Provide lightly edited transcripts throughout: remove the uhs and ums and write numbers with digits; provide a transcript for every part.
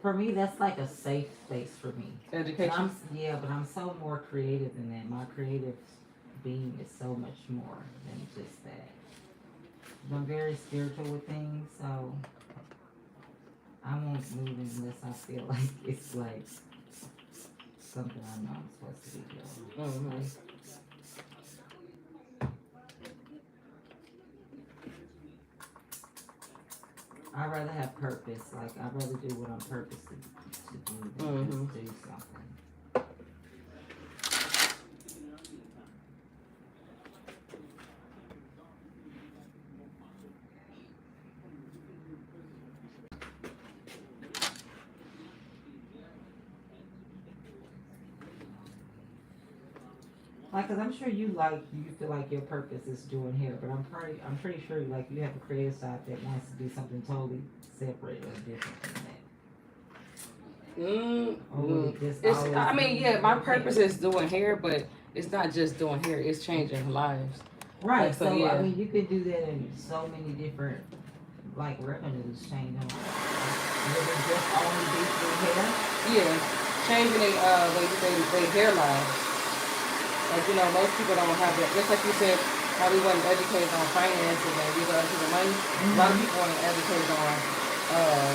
for me, that's like a safe space for me. But Education. but I'm so more creative than that. My creative being is so much more than just that. I'm very spiritual with things, so I won't move unless I feel like it's like something I know I'm supposed to be doing. Mm-hmm. I'd rather have purpose. Like I'd rather do what I'm purposed to do than Mm-hmm. just do something. Like, cause I'm sure you feel like your purpose is doing hair, but I'm pretty sure like you have a creative side that wants to do something totally separate or different from that. Or would Mm-hmm. it just It's. always I mean, be yeah. My with purpose hair? is doing hair, but it's not just doing hair. It's changing lives. Like Right. so, So I yeah. mean, you could do that in so many different like revenues changing. Would it just only be through hair? Yeah, changing they hair lives. Like most people don't have that. Just like you said, how we wasn't educated on finances and we got into the money. A lot of Mm-hmm. people weren't educated on uh,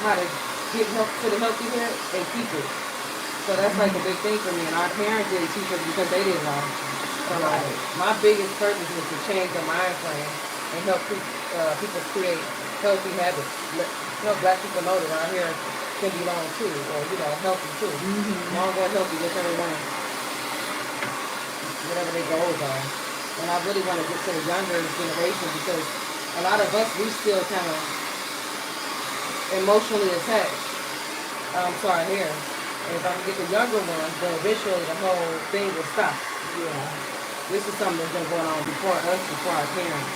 how to get help to the healthy hair and keep it. So that's like a Mm-hmm. big thing for me. And our parents didn't teach us because they didn't know. So like Right. my biggest purpose is to change the mind frame and help people create healthy habits. Black people know that our hair can be long too, or healthy too. Mm-hmm. Long or healthy, whichever one, whatever their goals are. And I really want to get to the younger generation because a lot of us we still kind of emotionally attached to our hair. And if I can get the younger ones, then eventually the whole thing will stop. Yeah. This is something that's been going on before us, before our parents.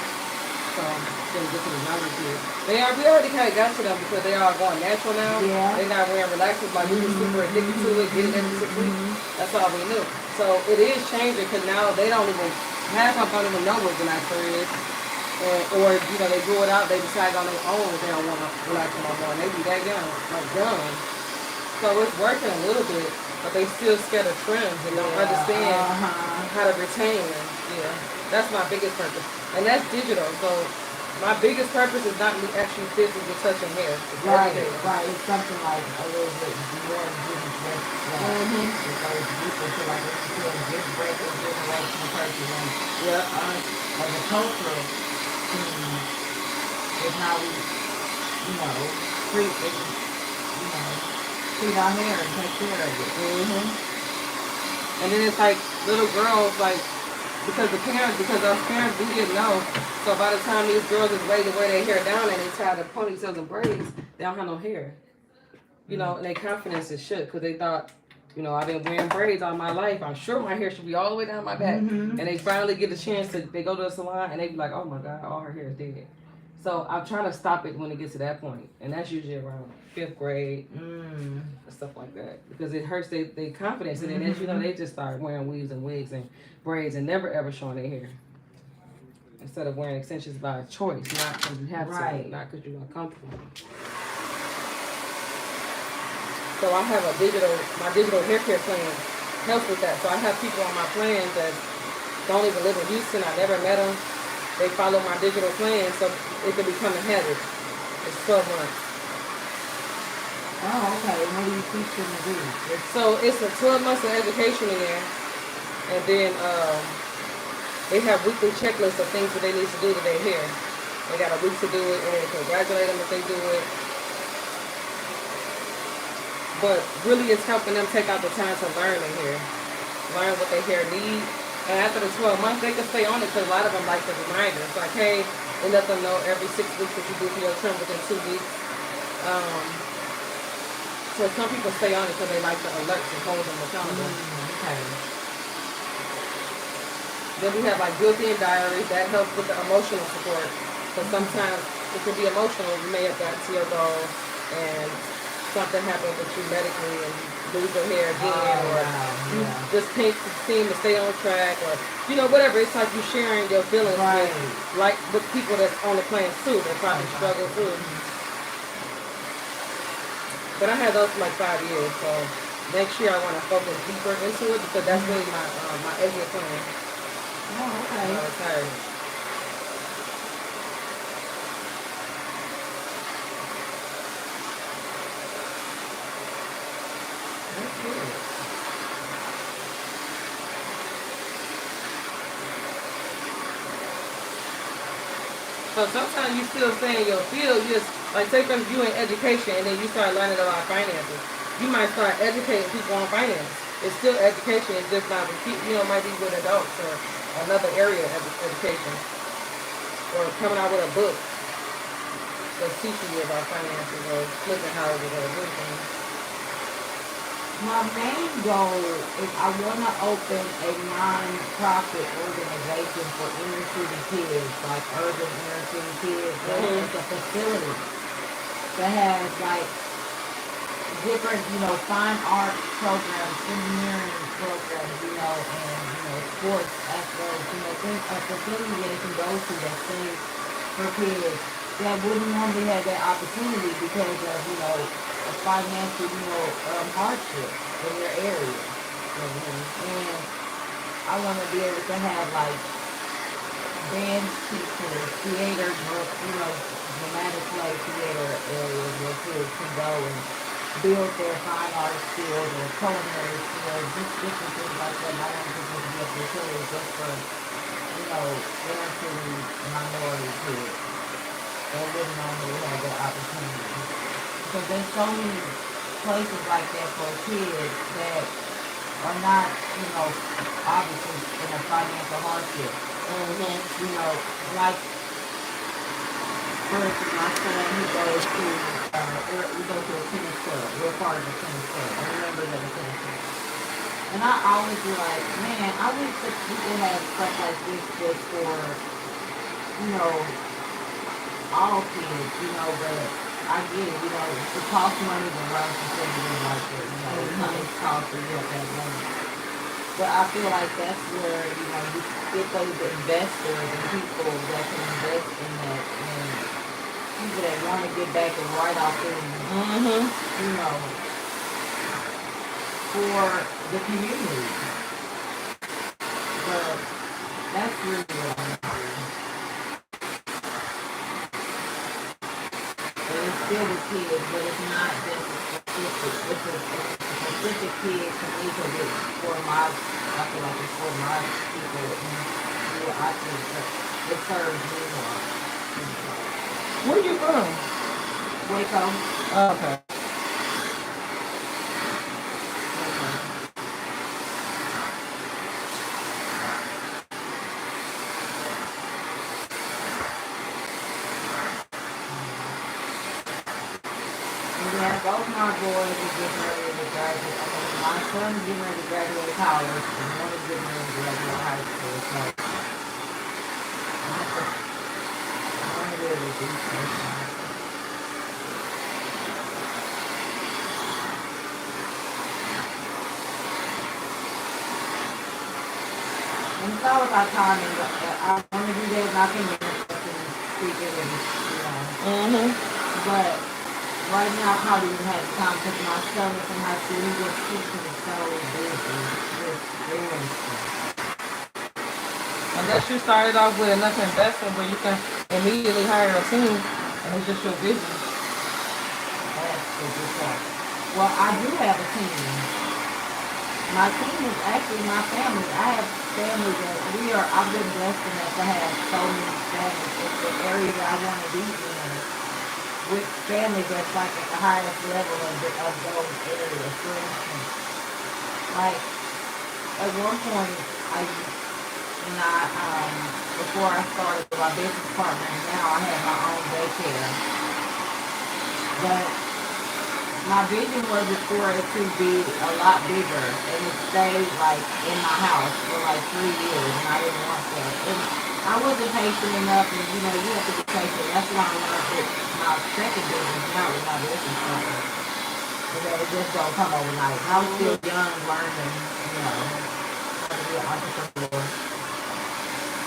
So gonna get to the younger kids. We already kind of got to them because they are going natural now. Yeah. They're not wearing relaxers like we were super addicted to it, get it every 6 weeks. Mm-hmm. That's all we knew. So it is changing because now they don't even, half of them don't even know what relaxer is. Or they grew it out, they decide on their own that they don't want to relax no more. And they be that young, like young. So it's working a little bit, but they still scared of trends and don't Yeah. understand Uh-huh. how to retain them. Yeah, that's my biggest purpose, and that's digital. So my biggest purpose is not me actually physically touching hair. It's Right, everything. right. It's something like a little bit more different than that. Mhm. It goes deeper to like what you feel this breaking generation person and Yeah. as a cultural thing is how we, treat it, treat our hair and take care of it. Mhm. And then it's like little girls, like because our parents we didn't know. So by the time these girls is ready to wear their hair down and they tie the ponytails and braids, they don't have no hair. And their confidence is shook because they thought, I've been wearing braids all my life. I'm sure my hair should be all the way down my back. Mm-hmm. And they finally get the chance they go to a salon and they be like, oh my God, all her hair is dead. So I'm trying to stop it when it gets to that point. And that's usually around fifth grade Mm. and stuff like that. Because it hurts their confidence. And then as Mm-hmm. they just start wearing weaves and wigs and braids and never ever showing their hair. Instead of wearing extensions by choice, not because you have Right. to, not because you're uncomfortable. So I have my digital hair care plan helps with that. So I have people on my plan that don't even live in Houston. I never met them. They follow my digital plan so it can become a habit. It's 12 months. Oh, okay. What do you teach them to do? So it's a 12 months of education in there. And then they have weekly checklists of things that they need to do to their hair. They got a week to do it and they congratulate them if they do it. But really it's helping them take out the time to learn their hair. Learn what their hair needs. And after the 12 months, they can stay on it because a lot of them like the reminder. It's like, hey, they let them know every 6 weeks that you do for your trim within 2 weeks. So some people stay on it because they like the alerts and hold them accountable. Okay. Then we have like built-in diaries that helps with the emotional support. Because sometimes it can be emotional. You may have gotten to your goal and something happens with you medically and you lose your hair again, or you just can't seem to stay on track, or whatever. It's like you sharing your feelings with people that's on the plan too. They probably struggle too. But I had those for like 5 years, so next year I want to focus deeper into it because that's really my exit plan. Oh, okay. I'm retired. That's good. So sometimes you still stay in your field, you just like say for instance you in education and then you start learning about finances. You might start educating people on finance. It's still education, it's just not repeat might be with adults or another area of education. Or coming out with a book that's teaching you about finances or flipping houses or doing things. My main goal is I want to open a non-profit organization for inner city kids, like urban inner city kids. It's a facility that has like different, fine art programs, engineering programs, and sports, athletics, things, a facility that they can go to that's safe for kids that wouldn't normally have that opportunity because of, a financial, hardship in their area. And I want to be able to have like dance teachers, theater group, dramatic play theater areas where kids can go and build their fine art skills or culinary skills, just different things like that. And I want to just be a facility just for, inner city minority kids that wouldn't normally have that opportunity. Because there's so many places like that for kids that are not, obviously in a financial hardship. Like, for instance, my son, he goes to, we go to a tennis club. We're part of a tennis club. We're members of a tennis club. And I always be like, man, I wish that we could have stuff like this just for, all kids, but I get it, it costs money to run facilities like that, it's costly, you have to have money. But I feel like that's where, you get those investors and people that can invest in that and people that want to get back and write off things, for the community. But that's really what I'm doing. And it's still with kids, but it's not just specific. It's a specific kid to me because it's for I feel like it's for my people. And I think it serves me more. Where you from? Waco. Oh, okay. Yeah, both my boys are getting ready to graduate. My son's getting ready to graduate college, and one is getting ready to graduate high school. So I want to be able to do something. And it's all about timing. I want to do that when I can speak it and, But right now, I probably didn't have time because my son is in high school. He gets teaching is so busy. Just doing stuff. Unless you started off with enough investment where you can immediately hire a team and it's just your business. That's the good part. Well, I do have a team. My team is actually my family. I have family that I've been blessed enough to have so many families in the area that I want to be in. With families that's like at the highest level of those areas. For instance, like at one point, before I started with my business partner, and now I have my own daycare. But my vision was for it to be a lot bigger, and it stayed like in my house for like 3 years, and I didn't want that. And I wasn't patient enough, and you have to be patient. That's why I learned it. My second business now with my business partner. It just don't come overnight. I was still young, learning, how to be an entrepreneur.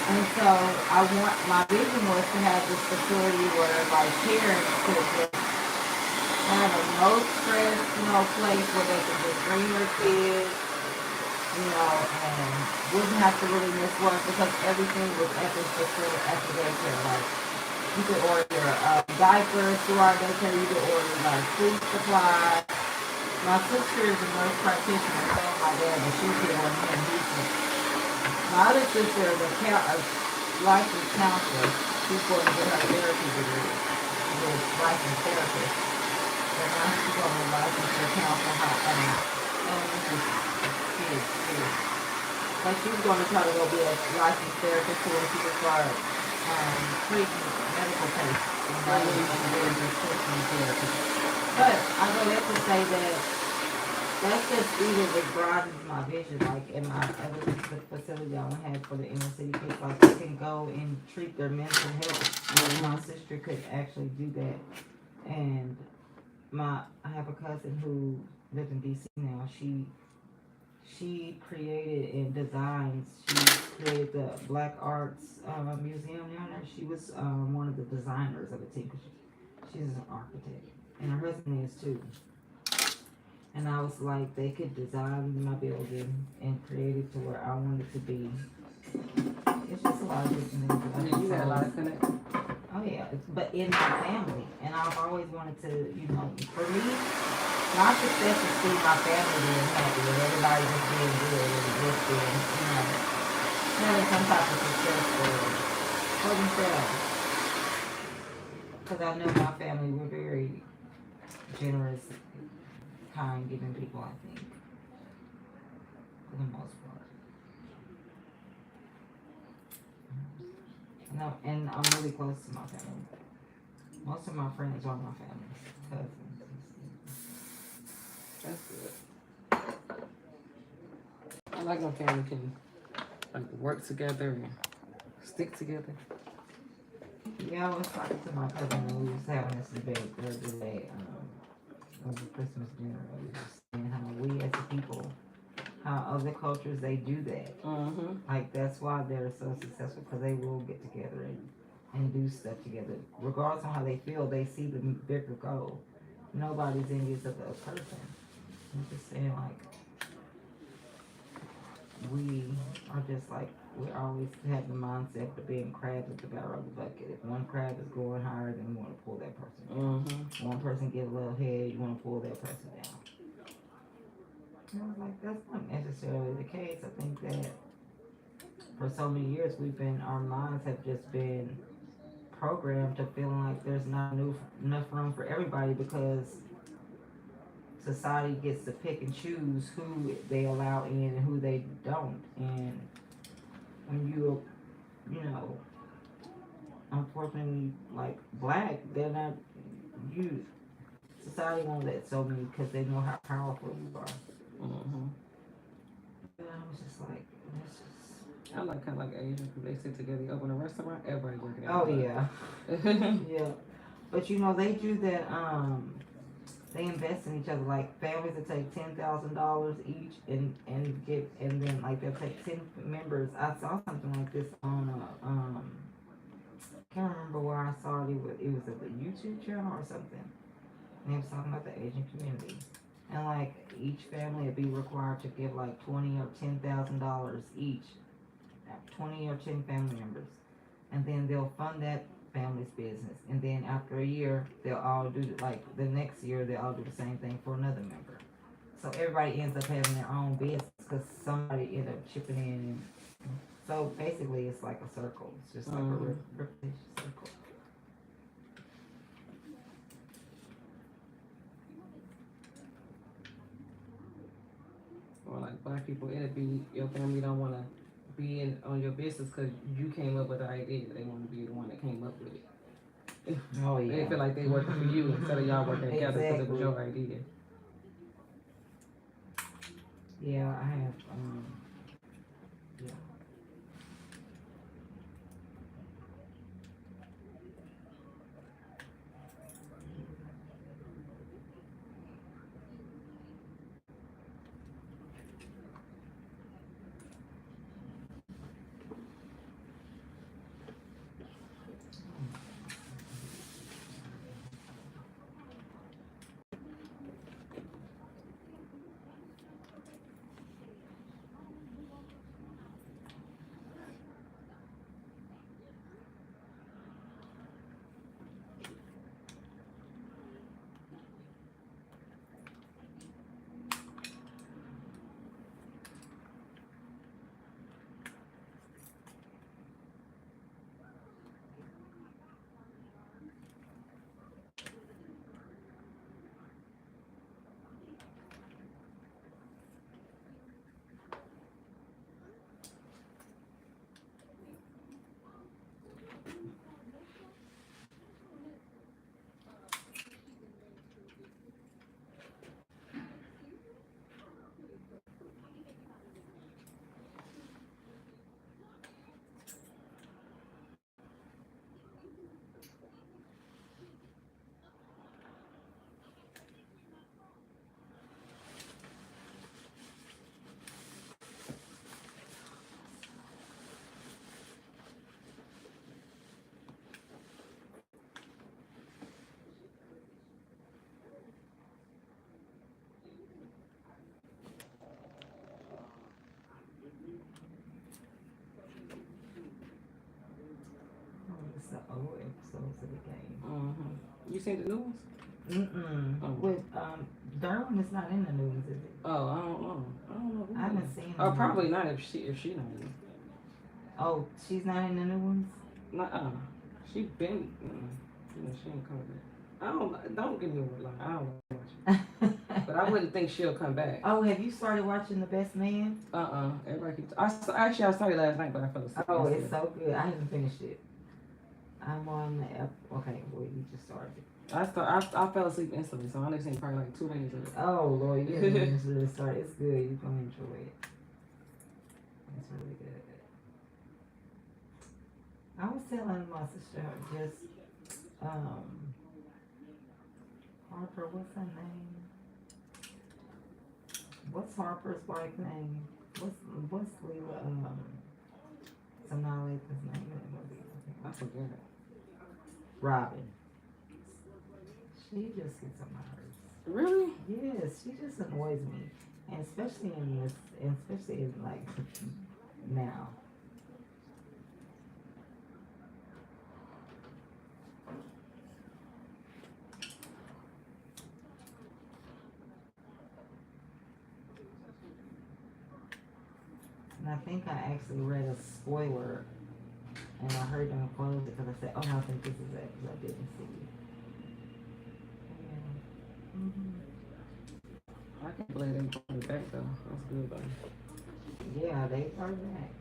And so my vision was to have this facility where like parents could just have a no stress, place where they can just bring their kids, and wouldn't have to really miss work because everything was at the facility, at the daycare. Like, you could order diapers through our daycare, you could order like food supplies. My sister is a nurse practitioner, so my dad, but she's here on here in Houston. My other sister is a licensed counselor. She's going to get her therapy degree. She's a licensed therapist. And now she's going to license her counselor elementary kids. But she's going to try to go be a licensed therapist too, and she can start treating medical patients. And that is going to be a prescription therapy. But I go there to say that that's just even it broadens my vision. Like in my other facility I had for the inner city kids, like they can go and treat their mental health. My sister could actually do that. And I have a cousin who lives in DC now. She created and designs. She created the Black Arts Museum down there. She was one of the designers of the team. She's an architect, and her husband is too. And I was like, they could design my building and create it to where I want it to be. It's just a lot of different things. You got a lot of connect. Oh yeah, but in my family, and I've always wanted to, for me, my success is seeing my family being happy and everybody just being good and just being, having some type of success for themselves. Because I know my family, we're very generous, kind, giving people, I think, for the most part. No, and I'm really close to my family. Most of my friends are my family, cousins. That's good. I like when family can work together and stick together. Yeah, I was talking to my cousin and we was having this debate the other day. It was a Christmas dinner. We were saying how we as a people, how other cultures, they do that. Mm-hmm. Like, that's why they're so successful, because they will get together and do stuff together. Regardless of how they feel, they see the bigger goal. Nobody's envious of the other person. I'm just saying, like, we are just like, we always have the mindset of being crabs at the barrel of the bucket. If one crab is going higher, then you want to pull that person down. Mm-hmm. One person get a little head, you want to pull that person down. And I was like, that's not necessarily the case. I think that for so many years our minds have just been programmed to feeling like there's not enough room for everybody, because society gets to pick and choose who they allow in and who they don't. And when you're, unfortunately, like, black, they're not used. Society won't let so many, because they know how powerful you are. Mm-hmm. And I was just like, that's just... I like kind of like Asian people. They sit together, they open a restaurant, everybody working out. Oh, yeah. Yeah. But, they do that, they invest in each other. Like, families that take $10,000 each and then like they'll take 10 members. I saw something like this on can't remember where I saw it. It was a YouTube channel or something. And they was talking about the Asian community. And like each family would be required to give like $20,000 or $10,000 each. 20 or 10 family members. And then they'll fund that family's business, and then after a year they'll all do the next year they'll all do the same thing for another member. So everybody ends up having their own business because somebody ended up chipping in. So basically it's like a circle. It's just like a repetition circle. Or like black people, it'd be your family don't want to be on your business because you came up with the idea. They want to be the one that came up with it. Oh yeah. They feel like they working for you instead of y'all working together because it was Exactly. your idea. Yeah, I have. Yeah. episodes of the game. You seen the news? Oh. With Derwin is not in the news, is it? Oh, I don't know. Who I haven't seen. Oh, the probably news. not if she not in it. Oh, she's not in the new ones. She been. She ain't coming back. Don't give me a lie. I don't watch it. But I wouldn't think she'll come back. Oh, have you started watching The Best Man? Everybody keeps. Actually, I started last night, but I fell asleep. Oh, it's so good. I haven't finished it. I'm on the okay. Well, you just started. I fell asleep instantly, so I only seen probably like 2 minutes of it. Oh Lord, you haven't really started. It's good. You're gonna enjoy it. It's really good. I was telling my sister just Harper. What's her name? What's Harper's wife name? What's Leela Sanaa Lathan's name in the movie? I forget. Robin. She just gets on my nerves. Really? Yes, she just annoys me, and especially in this, and especially in like now. And I think I actually read a spoiler, and I heard them close it because I said, "Oh, no, I think this is it," because I didn't see it. Yeah. I can't believe they brought it back though. That's good though. Yeah, they are back.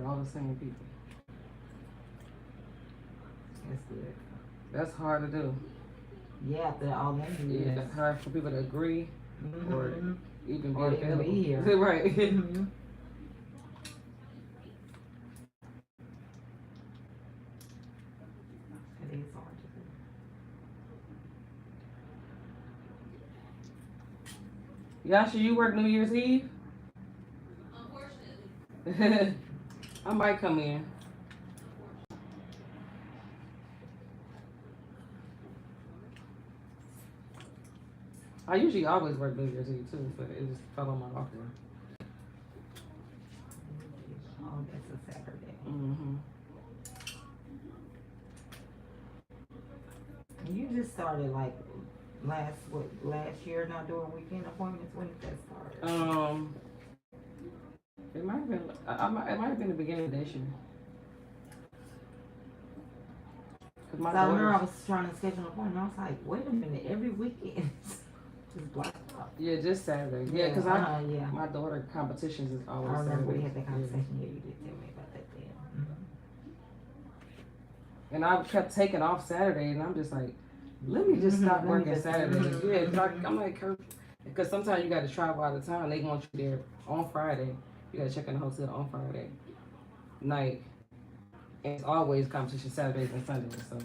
All the same people. That's good. That's hard to do. Yeah, after all them Yeah, years. it's hard for people to agree or even be Or even available. be here. Right. Mhm. It is hard to do. Yasha, you work New Year's Eve? Unfortunately. I might come in. I usually always work New Year's Eve too, but it just fell on my off day. Oh, that's a Saturday. You just started like last year not doing weekend appointments. When did that start? It might have been. It might have been the beginning of this year. 'Cause my So I remember I daughter's- was trying to schedule an appointment. I was like, wait a minute, every weekend just blocked out. Yeah, just Saturday. Yeah, because yeah. my daughter competitions is always I remember we Saturday. had that conversation. Yeah, you did tell me about that then. And I kept taking off Saturday, and I'm just like, let me just stop Let me working just- Saturday. Yeah, 'cause I'm like, because sometimes you got to travel out of town. They want you there on Friday. You got to check in the hotel on Friday night. And it's always competition Saturdays and Sundays. So.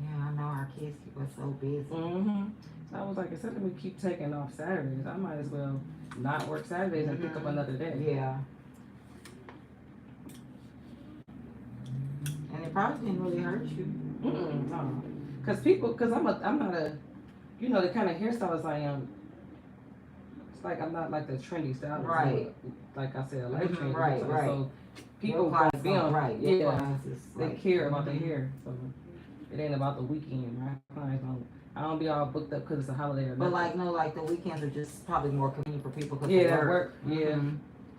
Yeah, I know our kids keep us so busy. So I was like, instead of me keep taking off Saturdays, I might as well not work Saturdays and pick up another day. Yeah. And it probably didn't really hurt you. No. Because I'm not a, the kind of hairstylist I am. It's like I'm not like the trendy stylist. Right. Like I said, a life change. Right. So people Your gonna clients be on. right. Your Yeah. clients is They like, care about their hair. So it ain't about the weekend. My clients don't. I don't be all booked up because it's a holiday or But nothing. like the weekends are just probably more convenient for people because Yeah, that work. Yeah.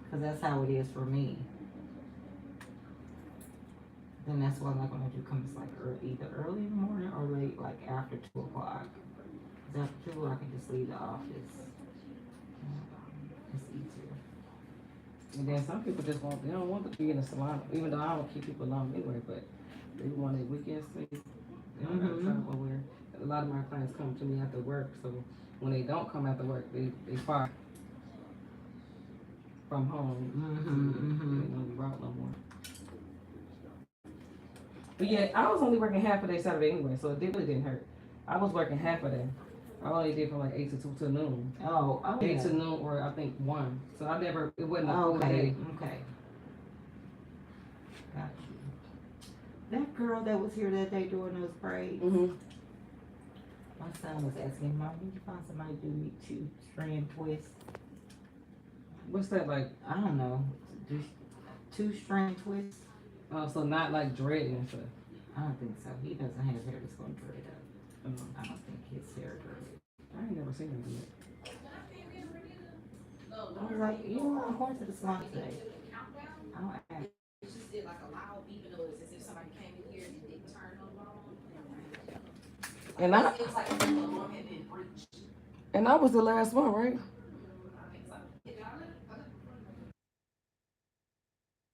Because that's how it is for me. Then that's why like when I do come, it's like either early in the morning or late, like after 2 o'clock. 'Cause after 2, I can just leave the office. It's easier. And then some people just they don't want to be in the salon, even though I don't keep people long anyway, but they want their weekends sleep. They don't gotta travel where a lot of my clients come to me after work, so when they don't come after work, they far from home. They don't be out no more. But yeah, I was only working half a day Saturday anyway, so it really didn't hurt. I was working half a day. I only did from like 8 to 2 to noon. Oh, 8 yeah. to noon, or I think 1. So it wasn't a full Okay, day. okay. Got you. That girl that was here that day doing those braids, my son was asking, Mom, did you find somebody to do me 2-strand twist? What's that like? I don't know. Do 2-strand twist? Oh, so not like dreading and stuff. I don't think so. He doesn't have hair that's gonna dread up. Oh, I don't think his hair dread. I ain't never seen him do that. I was like, you know, I'm going to the salon today. I don't ask. And I was the last one, right?